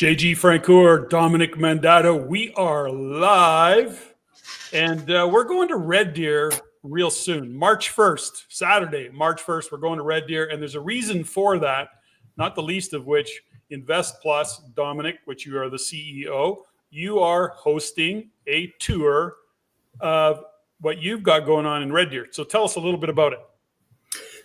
JG Francoeur, Domenic Mandato. We are live, and we're going to Red Deer real soon. March 1st, Saturday, March 1st, we're going to Red Deer, and there's a reason for that, not the least of which, Investplus, Domenic, which you are the CEO, you are hosting a tour of what you've got going on in Red Deer. So tell us a little bit about it.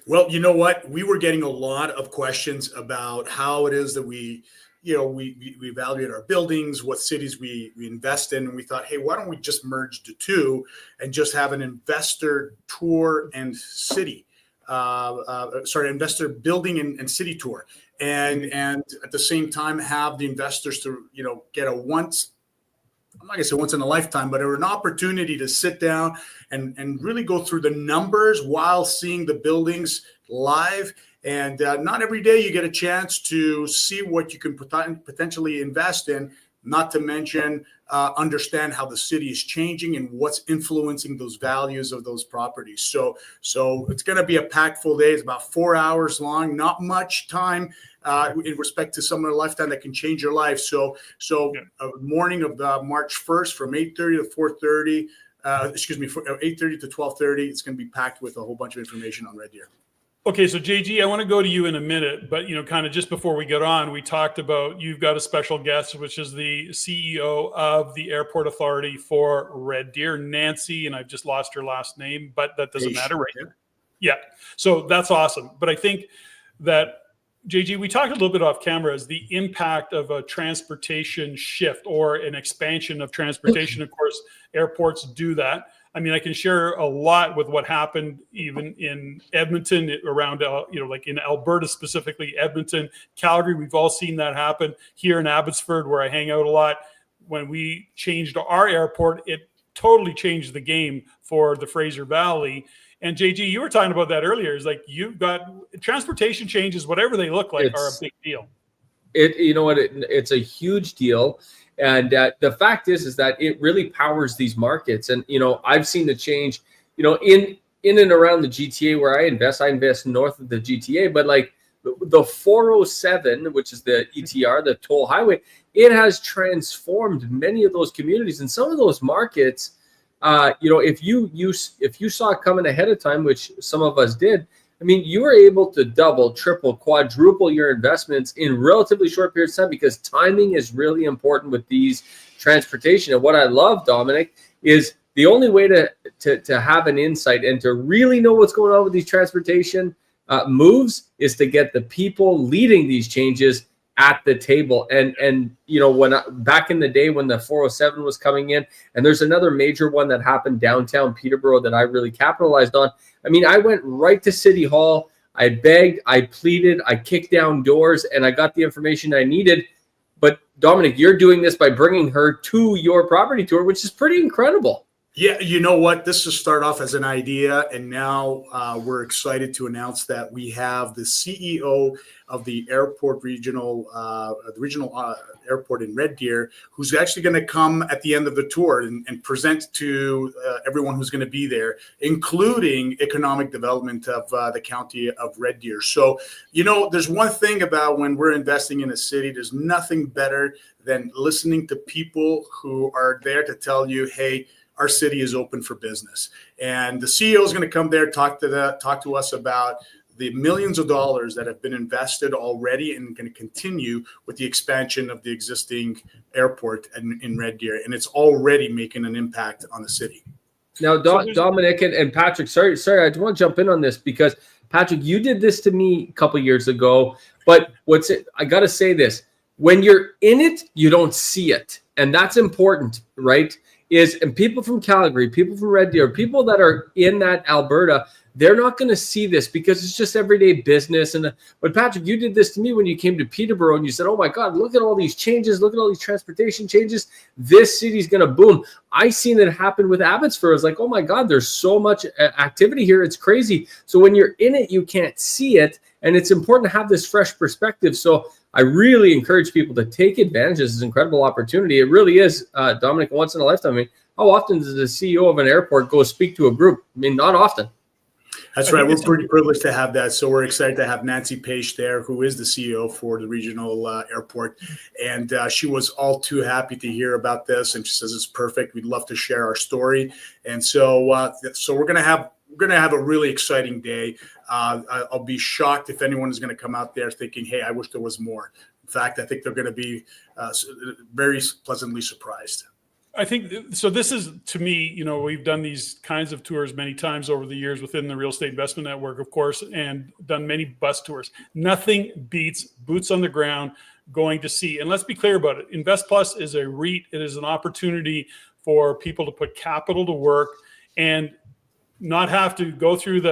Well, you know what? We were getting a lot of questions about how it is that we evaluate our buildings, what cities we invest in. And we thought, hey, why don't we just merge the two and just have an investor tour and investor building and city tour. And at the same time, have the investors to, get I'm not going to say once in a lifetime, but an opportunity to sit down and really go through the numbers while seeing the buildings live. And not every day you get a chance to see what you can potentially invest in, not to mention understand how the city is changing and what's influencing those values of those properties. So it's going to be a packed full day. It's about 4 hours long, not much time in respect to someone in a lifetime that can change your life. So morning of March 1st from 8:30 to 4:30, 8:30 to 12:30, it's going to be packed with a whole bunch of information on Red Deer. Okay, so JG, I want to go to you in a minute, but kind of just before we get on, we talked about you've got a special guest, which is the CEO of the Airport Authority for Red Deer, Nancy, and I've just lost her last name, but that doesn't matter, right? Yeah, so that's awesome. But I think that, JG, we talked a little bit off camera as the impact of a transportation shift or an expansion of transportation. Of course, airports do that. I mean, I can share a lot with what happened even in Edmonton around, like in Alberta, specifically Edmonton, Calgary. We've all seen that happen here in Abbotsford, where I hang out a lot. When we changed our airport, it totally changed the game for the Fraser Valley. And JG, you were talking about that earlier. It's like you've got transportation changes, whatever they look like, are a big deal. It's a huge deal. And the fact is that it really powers these markets. And, I've seen the change, in and around the GTA where I invest north of the GTA, but like the 407, which is the ETR, the toll highway, it has transformed many of those communities. And some of those markets, if you saw it coming ahead of time, which some of us did, I mean, you were able to double, triple, quadruple your investments in relatively short periods of time, because timing is really important with these transportation. And what I love, Domenic, is the only way to have an insight and to really know what's going on with these transportation moves is to get the people leading these changes at the table. And back in the day when the 407 was coming in, and there's another major one that happened downtown Peterborough that I really capitalized on. I mean, I went right to City Hall. I begged, I pleaded, I kicked down doors, and I got the information I needed. But Domenic, you're doing this by bringing her to your property tour, which is pretty incredible. Yeah, you know what? This will start off as an idea, and now we're excited to announce that we have the CEO of the airport regional airport in Red Deer, who's actually going to come at the end of the tour and present to everyone who's going to be there, including economic development of the county of Red Deer. So, there's one thing about when we're investing in a city, there's nothing better than listening to people who are there to tell you, hey, our city is open for business. And the CEO is going to come there, talk to us about the millions of dollars that have been invested already and going to continue with the expansion of the existing airport in Red Deer. And it's already making an impact on the city. Now, Domenic and Patrick, sorry, I want to jump in on this because, Patrick, you did this to me a couple years ago. But I got to say this. When you're in it, you don't see it. And that's important, right? And people from Calgary, people from Red Deer, people that are in that Alberta, they're not going to see this because it's just everyday business. But Patrick, you did this to me when you came to Peterborough and you said, oh my God, look at all these changes. Look at all these transportation changes. This city's going to boom. I seen it happen with Abbotsford. I was like, oh my God, there's so much activity here. It's crazy. So when you're in it, you can't see it. And it's important to have this fresh perspective. So I really encourage people to take advantage of this incredible opportunity. It really is, Domenic, once in a lifetime. I mean, how often does the CEO of an airport go speak to a group? I mean, not often. That's right. We're pretty privileged to have that. So we're excited to have Nancy Paish there, who is the CEO for the regional airport. And she was all too happy to hear about this. And she says, it's perfect. We'd love to share our story. And so we're going to have a really exciting day. I'll be shocked if anyone is going to come out there thinking, hey, I wish there was more. In fact, I think they're going to be very pleasantly surprised. I think so. This is, to me, we've done these kinds of tours many times over the years within the Real Estate Investment Network, of course, and done many bus tours. Nothing beats boots on the ground going to see. And let's be clear about it. Investplus is a REIT. It is an opportunity for people to put capital to work and not have to go through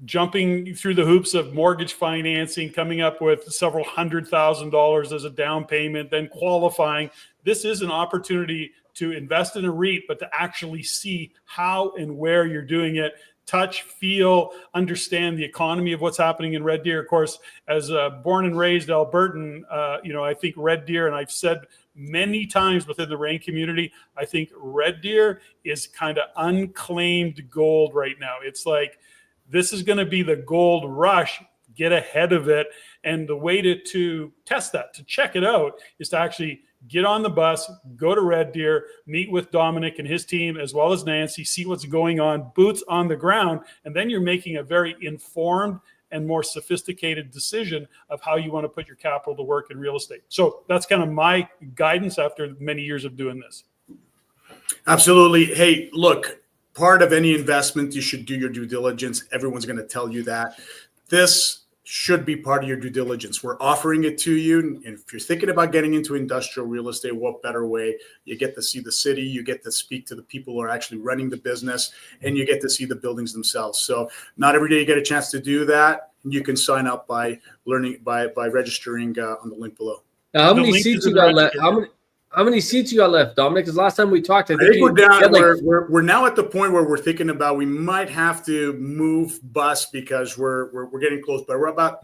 jumping through the hoops of mortgage financing, coming up with several $100,000 as a down payment, then qualifying. This is an opportunity to invest in a REIT, but to actually see how and where you're doing it, touch, feel, understand the economy of what's happening in Red Deer. Of course, as a born and raised Albertan, I think Red Deer, and I've said many times within the RAIN community, I think Red Deer is kind of unclaimed gold right now. It's like, this is going to be the gold rush. Get ahead of it. And the way to test that, to check it out, is to actually get on the bus, go to Red Deer, meet with Domenic and his team, as well as Nancy, see what's going on, boots on the ground, and then you're making a very informed and more sophisticated decision of how you want to put your capital to work in real estate. So that's kind of my guidance after many years of doing this. Absolutely. Hey, look, part of any investment, you should do your due diligence. Everyone's going to tell you that. This should be part of your due diligence. We're offering it to you. And if you're thinking about getting into industrial real estate, what better way? You get to see the city, you get to speak to the people who are actually running the business, and you get to see the buildings themselves. So not every day you get a chance to do that. You can sign up by registering on the link below. Now, how many seats you got left? How many seats you got left, Domenic? Because last time we talked, I think we're down. We're now at the point where we're thinking about we might have to move bus because we're getting close, but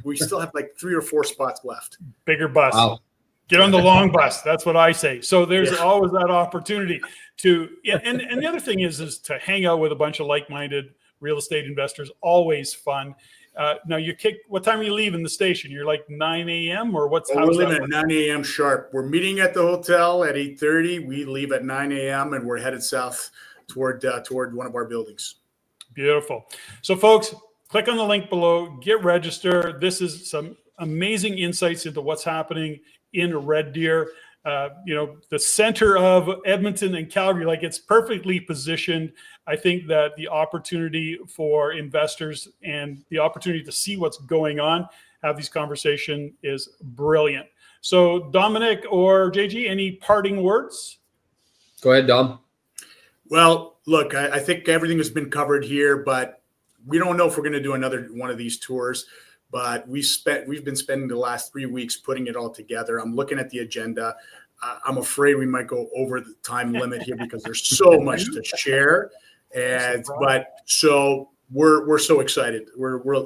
we still have like 3 or 4 spots left. Bigger bus. Wow. Get on the long bus. That's what I say. So there's always that opportunity to, and the other thing is to hang out with a bunch of like-minded real estate investors. Always fun. Now what time are you leaving the station? You're like 9 a.m. or what's? We're leaving at 9 a.m. sharp. We're meeting at the hotel at 8:30. We leave at 9 a.m. and we're headed south toward one of our buildings. Beautiful. So folks, click on the link below, get registered. This is some amazing insights into what's happening in Red Deer. The center of Edmonton and Calgary, like it's perfectly positioned. I think that the opportunity for investors and the opportunity to see what's going on, have these conversations is brilliant. So Domenic or JG, any parting words? Go ahead, Dom. Well, look, I think everything has been covered here, but we don't know if we're going to do another one of these tours. But we've been spending the last 3 weeks putting it all together. I'm looking at the agenda. I'm afraid we might go over the time limit here because there's so much to share. So we're so excited.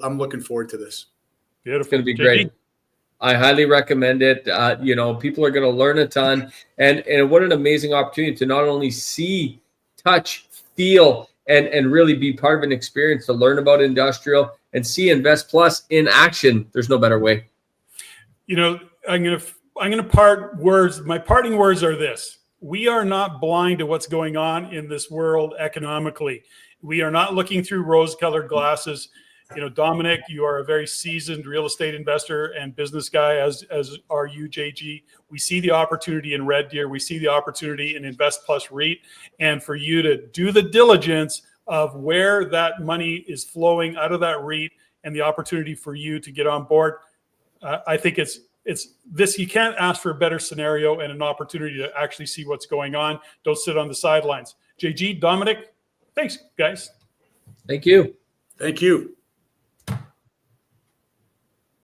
I'm looking forward to this. Beautiful. It's going to be great. I highly recommend it. People are going to learn a ton, and what an amazing opportunity to not only see, touch, feel, and really be part of an experience to learn about industrial and see Investplus in action. There's no better way. I'm gonna part words. My parting words are this: we are not blind to what's going on in this world economically. We are not looking through rose-colored glasses. Domenic, you are a very seasoned real estate investor and business guy, as are you, JG. We see the opportunity in Red Deer. We see the opportunity in Investplus REIT, and for you to do the diligence of where that money is flowing out of that REIT and the opportunity for you to get on board. I think it's this. You can't ask for a better scenario and an opportunity to actually see what's going on. Don't sit on the sidelines. JG, Domenic, thanks, guys. Thank you. Thank you.